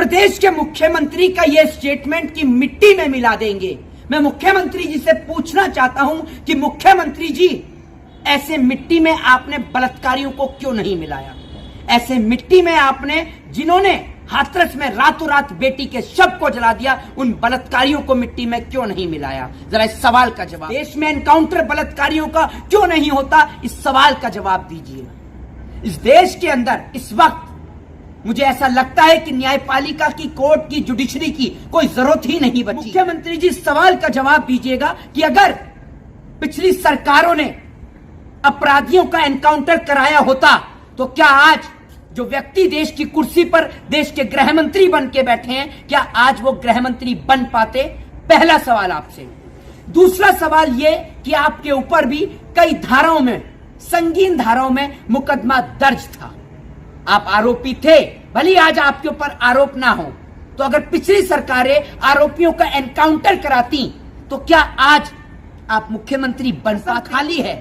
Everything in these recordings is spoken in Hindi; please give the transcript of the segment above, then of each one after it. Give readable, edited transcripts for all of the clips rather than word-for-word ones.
प्रदेश के मुख्यमंत्री का यह स्टेटमेंट कि मिट्टी में मिला देंगे, मैं मुख्यमंत्री जी से पूछना चाहता हूं कि मुख्यमंत्री जी, ऐसे मिट्टी में आपने बलात्कारियों को क्यों नहीं मिलाया? ऐसे मिट्टी में आपने, जिन्होंने हाथरस में रातों रात बेटी के शव को जला दिया, उन बलात्कारियों को मिट्टी में क्यों नहीं मिलाया? जरा इस सवाल का जवाब। देश में एनकाउंटर बलात्कारियों का क्यों नहीं होता? इस सवाल का जवाब दीजिए। इस देश के अंदर इस वक्त मुझे ऐसा लगता है कि न्यायपालिका की, कोर्ट की, जुडिशरी की कोई जरूरत ही नहीं बची। मुख्यमंत्री जी, सवाल का जवाब दीजिएगा कि अगर पिछली सरकारों ने अपराधियों का एनकाउंटर कराया होता तो क्या आज जो व्यक्ति देश की कुर्सी पर देश के गृह मंत्री बन के बैठे हैं, क्या आज वो गृह मंत्री बन पाते? पहला सवाल आपसे। दूसरा सवाल ये कि आपके ऊपर भी कई धाराओं में, संगीन धाराओं में मुकदमा दर्ज था, आप आरोपी थे। भले आज आपके ऊपर आरोप ना हो, तो अगर पिछली सरकारें आरोपियों का एनकाउंटर कराती तो क्या आज आप मुख्यमंत्री बन पाते? खाली है।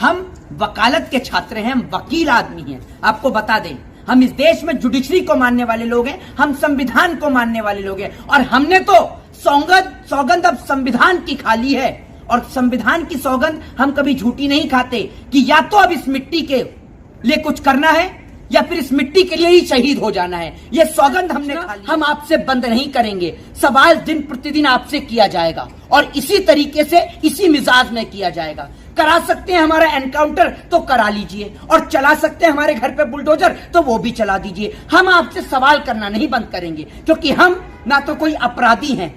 हम वकालत के छात्र हैं, हम वकील आदमी हैं। आपको बता दें, हम इस देश में जुडिशरी को मानने वाले लोग हैं, हम संविधान को मानने वाले लोग हैं, और हमने तो सौगंध अब संविधान की खाली है, और संविधान की सौगंध हम कभी झूठी नहीं खाते कि या तो अब इस मिट्टी के लिए कुछ करना है या फिर इस मिट्टी के लिए ही शहीद हो जाना है। ये सौगंध हमने खा ली। हम आपसे बंद नहीं करेंगे, सवाल दिन प्रतिदिन आपसे किया जाएगा, और इसी तरीके से, इसी मिजाज में किया जाएगा। करा सकते हैं हमारा एनकाउंटर तो करा लीजिए, और चला सकते हैं हमारे घर पे बुलडोजर तो वो भी चला दीजिए। हम आपसे सवाल करना नहीं बंद करेंगे, क्योंकि हम ना तो कोई अपराधी हैं,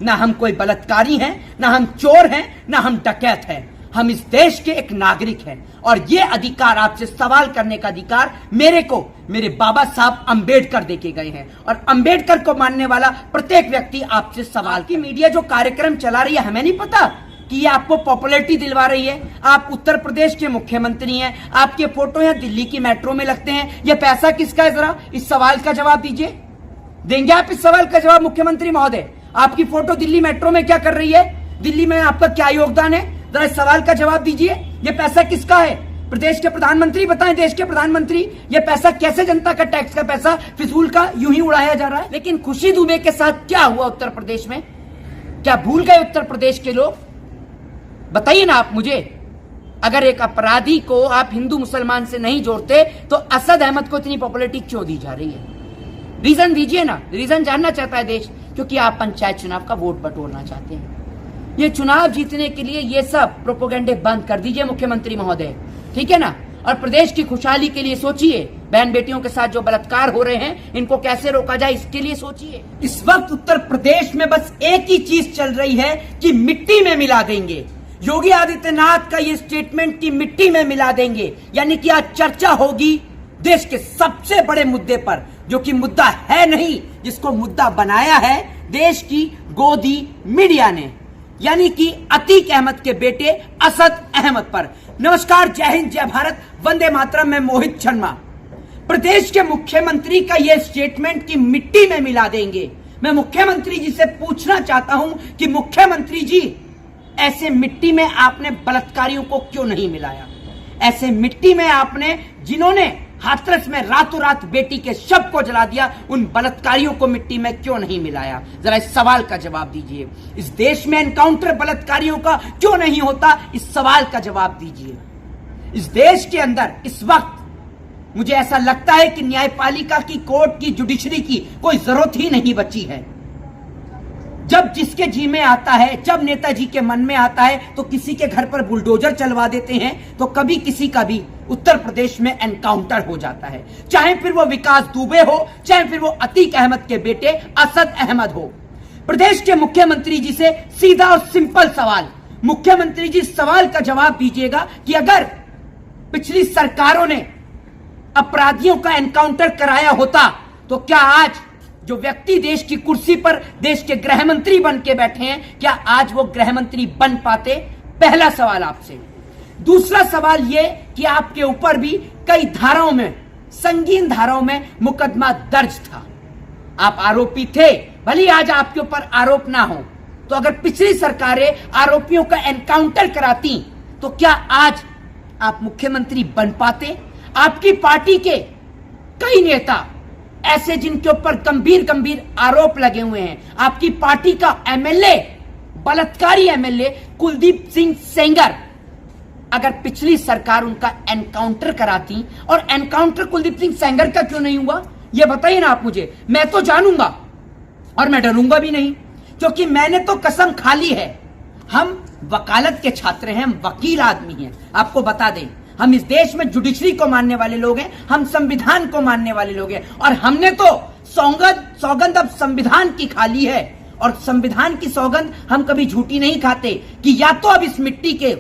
ना हम कोई बलात्कारी हैं, ना हम चोर हैं, ना हम डकैत हैं। हम इस देश के एक नागरिक हैं, और ये अधिकार, आपसे सवाल करने का अधिकार मेरे को मेरे बाबा साहब अंबेडकर देके गए हैं, और अंबेडकर को मानने वाला प्रत्येक व्यक्ति आपसे सवाल की। मीडिया जो कार्यक्रम चला रही है, हमें नहीं पता कि ये आपको पॉपुलैरिटी दिलवा रही है। आप उत्तर प्रदेश के मुख्यमंत्री हैं, आपके फोटो यहाँ दिल्ली की मेट्रो में लगते हैं, ये पैसा किसका है? जरा इस सवाल का जवाब दीजिए। देंगे आप इस सवाल का जवाब मुख्यमंत्री महोदय? आपकी फोटो दिल्ली मेट्रो में क्या कर रही है? दिल्ली में आपका क्या योगदान है? जरा इस सवाल का जवाब दीजिए। ये पैसा किसका है? प्रदेश के प्रधानमंत्री बताएं, देश के प्रधानमंत्री। ये पैसा कैसे जनता का टैक्स का पैसा फिजूल का यूं ही उड़ाया जा रहा है? लेकिन खुशी दुबे के साथ क्या हुआ उत्तर प्रदेश में? क्या भूल गए उत्तर प्रदेश के लोग? बताइए ना आप मुझे। अगर एक अपराधी को आप हिंदू मुसलमान से नहीं जोड़ते तो असद अहमद को इतनी पॉपुलैरिटी क्यों दी जा रही है? रीजन दीजिए ना। रीजन जानना चाहता है देश, क्योंकि आप पंचायत चुनाव का वोट बटोरना चाहते हैं। ये चुनाव जीतने के लिए ये सब प्रोपोगंडे बंद कर दीजिए मुख्यमंत्री महोदय, ठीक है ना? और प्रदेश की खुशहाली के लिए सोचिए। बहन बेटियों के साथ जो बलात्कार हो रहे हैं, इनको कैसे रोका जाए, इसके लिए सोचिए। इस वक्त उत्तर प्रदेश में बस एक ही चीज चल रही है कि मिट्टी में मिला देंगे। योगी आदित्यनाथ का ये स्टेटमेंट कि मिट्टी में मिला देंगे, यानी कि आज चर्चा होगी देश के सबसे बड़े मुद्दे पर, जो कि मुद्दा है नहीं, जिसको मुद्दा बनाया है देश की गोदी मीडिया ने, यानी कि अतीक अहमद के बेटे असद अहमद पर। नमस्कार, जय हिंद, जय भारत, वंदे मातरम। मैं मोहित शर्मा। प्रदेश के मुख्यमंत्री का यह स्टेटमेंट कि मिट्टी में मिला देंगे, मैं मुख्यमंत्री जी से पूछना चाहता हूं कि मुख्यमंत्री जी, ऐसे मिट्टी में आपने बलात्कारियों को क्यों नहीं मिलाया? ऐसे मिट्टी में आपने, जिन्होंने हाथरस में रातों रात बेटी के शव को जला दिया, उन बलात्कारियों को मिट्टी में क्यों नहीं मिलाया? जरा इस सवाल का जवाब दीजिए। इस देश में एनकाउंटर बलात्कारियों का क्यों नहीं होता? इस सवाल का जवाब दीजिए। इस देश के अंदर इस वक्त मुझे ऐसा लगता है कि न्यायपालिका की, कोर्ट की, जुडिशरी की कोई जरूरत ही नहीं बची है। जब जिसके जी में आता है, जब नेताजी के मन में आता है, तो किसी के घर पर बुलडोजर चलवा देते हैं, तो कभी किसी का भी उत्तर प्रदेश में एनकाउंटर हो जाता है। चाहे फिर वो विकास दुबे हो, चाहे फिर वो अतीक अहमद के बेटे असद अहमद हो। प्रदेश के मुख्यमंत्री जी से सीधा और सिंपल सवाल, मुख्यमंत्री जी सवाल का जवाब दीजिएगा कि अगर पिछली सरकारों ने अपराधियों का एनकाउंटर कराया होता तो क्या आज जो व्यक्ति देश की कुर्सी पर देश के गृह मंत्री बन के बैठे हैं, क्या आज वो गृह मंत्री बन पाते? पहला सवाल आपसे। दूसरा सवाल ये कि आपके ऊपर भी कई धाराओं में, संगीन धाराओं में मुकदमा दर्ज था, आप आरोपी थे। भले आज आपके ऊपर आरोप ना हो, तो अगर पिछली सरकारें आरोपियों का एनकाउंटर कराती तो क्या आज आप मुख्यमंत्री बन पाते? आपकी पार्टी के कई नेता ऐसे जिनके ऊपर गंभीर गंभीर आरोप लगे हुए हैं। आपकी पार्टी का एमएलए, बलात्कारी एमएलए कुलदीप सिंह सेंगर, अगर पिछली सरकार उनका एनकाउंटर कराती, और एनकाउंटर कुलदीप सिंह सेंगर का क्यों नहीं हुआ यह बताइए ना आप मुझे। मैं तो जानूंगा और मैं डरूंगा भी नहीं, क्योंकि मैंने तो कसम खा ली है। हम वकालत के छात्र हैं, हम वकील आदमी हैं। आपको बता दें, हम इस देश में जुडिशरी को मानने वाले लोग हैं, हम संविधान को मानने वाले लोग हैं, और हमने तो सौगंध अब संविधान की खा ली है। और संविधान की सौगंध हम कभी झूठी नहीं खाते कि या तो अब इस मिट्टी के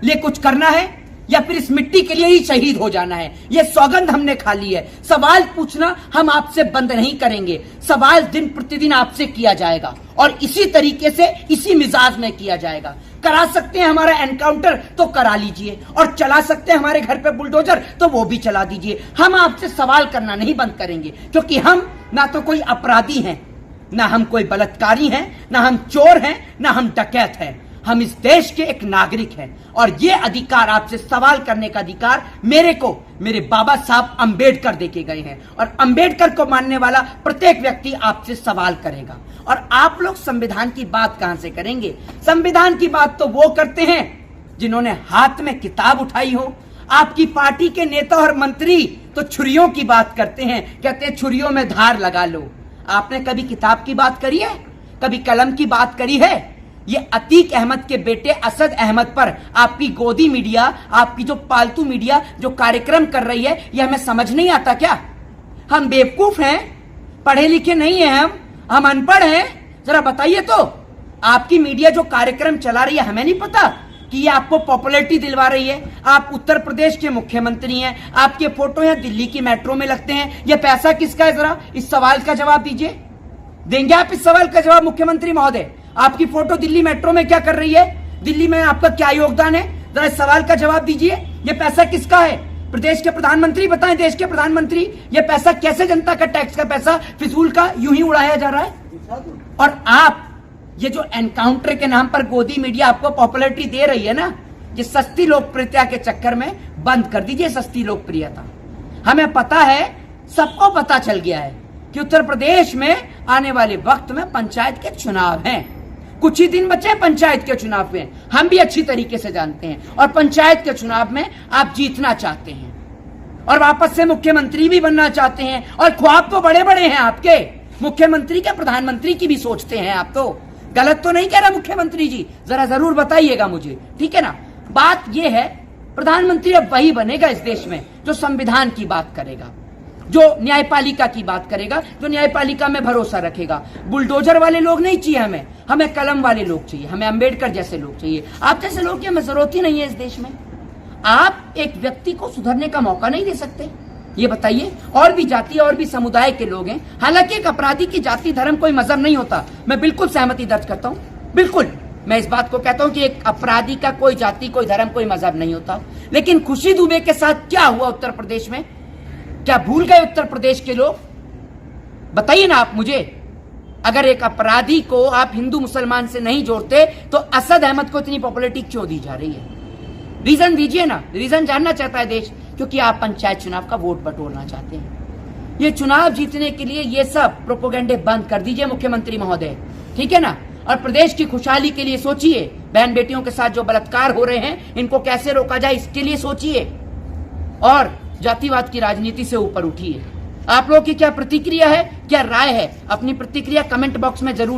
लिए कुछ करना है या फिर इस मिट्टी के लिए ही शहीद हो जाना है। यह सौगंध हमने खा ली है। सवाल पूछना हम आपसे बंद नहीं करेंगे, सवाल दिन प्रतिदिन आपसे किया जाएगा, और इसी तरीके से इसी मिजाज में किया जाएगा। करा सकते हैं हमारा एनकाउंटर तो करा लीजिए, और चला सकते हैं हमारे घर पे बुलडोजर तो वो भी चला दीजिए। हम आपसे सवाल करना नहीं बंद करेंगे, क्योंकि हम ना तो कोई अपराधी हैं, ना हम कोई बलात्कारी हैं, ना हम चोर हैं, ना हम डकैत हैं। हम इस देश के एक नागरिक हैं, और ये अधिकार, आपसे सवाल करने का अधिकार मेरे बाबा साहब अंबेडकर देके गए हैं, और अंबेडकर को मानने वाला प्रत्येक व्यक्ति आपसे सवाल करेगा। और आप लोग संविधान की बात कहां से करेंगे? संविधान की बात तो वो करते हैं जिन्होंने हाथ में किताब उठाई हो। आपकी पार्टी के नेता और मंत्री तो छुरियों की बात करते हैं, कहते हैं छुरियों में धार लगा लो। आपने कभी किताब की बात करी है? कभी कलम की बात करी है? ये अतीक अहमद के बेटे असद अहमद पर आपकी गोदी मीडिया, आपकी जो पालतू मीडिया जो कार्यक्रम कर रही है, ये हमें समझ नहीं आता क्या? हम बेवकूफ हैं? पढ़े लिखे नहीं हैं हम अनपढ़ हैं? जरा बताइए तो। आपकी मीडिया जो कार्यक्रम चला रही है, हमें नहीं पता कि ये आपको पॉपुलैरिटी दिलवा रही है? आप उत्तर प्रदेश के मुख्यमंत्री हैं, आपके फोटो यहाँ दिल्ली की मेट्रो में लगते हैं। ये पैसा किसका है? जरा इस सवाल का जवाब दीजिए। देंगे आप इस सवाल का जवाब मुख्यमंत्री महोदय? आपकी फोटो दिल्ली मेट्रो में क्या कर रही है? दिल्ली में आपका क्या योगदान है? जरा इस सवाल का जवाब दीजिए। ये पैसा किसका है? प्रदेश के प्रधानमंत्री बताएं, देश के प्रधानमंत्री। ये पैसा कैसे जनता का टैक्स का पैसा फिजूल का यूं ही उड़ाया जा रहा है? और आप ये जो एनकाउंटर के नाम पर गोदी मीडिया आपको पॉपुलैरिटी दे रही है ना, ये सस्ती लोकप्रियता के चक्कर में बंद कर दीजिए सस्ती लोकप्रियता। हमें पता है, सबको पता चल गया है कि उत्तर प्रदेश में आने वाले वक्त में पंचायत के चुनाव हैं। कुछ ही दिन बचे पंचायत के चुनाव में, हम भी अच्छी तरीके से जानते हैं। और पंचायत के चुनाव में आप जीतना चाहते हैं और वापस से मुख्यमंत्री भी बनना चाहते हैं, और ख्वाब तो बड़े बड़े हैं आपके। मुख्यमंत्री के, प्रधानमंत्री की भी सोचते हैं आप। तो गलत तो नहीं कह रहा मुख्यमंत्री जी? जरा जरूर बताइएगा मुझे, ठीक है ना? बात यह है, प्रधानमंत्री अब वही बनेगा इस देश में जो संविधान की बात करेगा, जो न्यायपालिका की बात करेगा, जो न्यायपालिका में भरोसा रखेगा। बुलडोजर वाले लोग नहीं चाहिए हमें कलम वाले लोग चाहिए, हमें अंबेडकर जैसे लोग चाहिए। आप जैसे लोग की हमें जरूरत ही नहीं है इस देश में। आप एक व्यक्ति को सुधरने का मौका नहीं दे सकते, ये बताइए। और भी जाति और भी समुदाय के लोग हैं। हालांकि एक अपराधी की जाति धर्म कोई मजहब नहीं होता, मैं बिल्कुल सहमति दर्ज करता हूँ। बिल्कुल मैं इस बात को कहता हूं कि एक अपराधी का कोई जाति, कोई धर्म, कोई मजहब नहीं होता। लेकिन खुशी दुबे के साथ क्या हुआ उत्तर प्रदेश में? क्या भूल गए उत्तर प्रदेश के लोग? बताइए ना आप मुझे। अगर एक अपराधी को आप हिंदू मुसलमान से नहीं जोड़ते तो असद अहमद को इतनी पॉपुलैरिटी क्यों दी जा रही है? रीजन दीजिए ना। रीजन जानना चाहता है देश, क्योंकि आप पंचायत चुनाव का वोट बटोरना चाहते हैं। ये चुनाव जीतने के लिए ये सब प्रोपोगंडे बंद कर दीजिए मुख्यमंत्री महोदय, ठीक है ना? और प्रदेश की खुशहाली के लिए सोचिए। बहन बेटियों के साथ जो बलात्कार हो रहे हैं, इनको कैसे रोका जाए, इसके लिए सोचिए। और जातिवाद की राजनीति से ऊपर उठिए। आप लोगों की क्या प्रतिक्रिया है, क्या राय है? अपनी प्रतिक्रिया कमेंट बॉक्स में जरूर